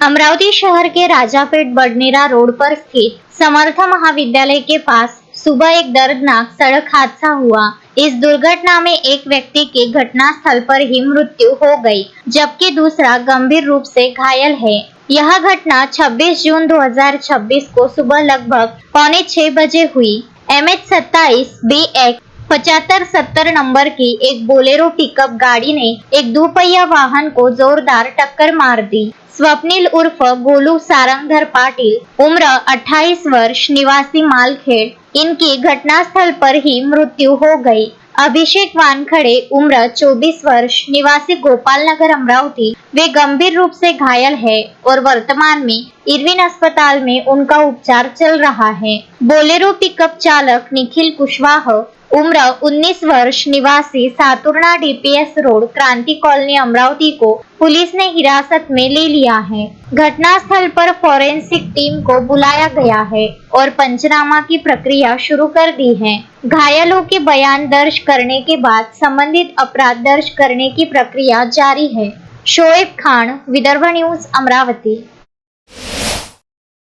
अमरावती शहर के राजापेट बडनेरा रोड पर स्थित समर्थ महाविद्यालय के पास सुबह एक दर्दनाक सड़क हादसा हुआ। इस दुर्घटना में एक व्यक्ति की घटनास्थल पर ही मृत्यु हो गई, जबकि दूसरा गंभीर रूप से घायल है। यह घटना 26 जून 2026 को सुबह लगभग 6:45 बजे हुई। MH27 BX 7570 नंबर की एक बोलेरो पिकअप गाड़ी ने एक दोपहिया वाहन को जोरदार टक्कर मार दी। स्वप्निल उर्फ गोलू सारंगधर पाटिल उम्र 28 वर्ष निवासी मालखेड़, इनकी घटनास्थल पर ही मृत्यु हो गई। अभिषेक वानखड़े उम्र 24 वर्ष निवासी गोपाल नगर अमरावती, वे गंभीर रूप से घायल है और वर्तमान में इरविन अस्पताल में उनका उपचार चल रहा है। बोलेरो पिकअप चालक निखिल कुशवाह उम्र 19 वर्ष निवासी सातुर्णा DPS रोड क्रांति कॉलोनी अमरावती को पुलिस ने हिरासत में ले लिया है। घटनास्थल पर फॉरेंसिक टीम को बुलाया गया है और पंचनामा की प्रक्रिया शुरू कर दी है। घायलों के बयान दर्ज करने के बाद संबंधित अपराध दर्ज करने की प्रक्रिया जारी है। शोएब खान, विदर्भ न्यूज, अमरावती।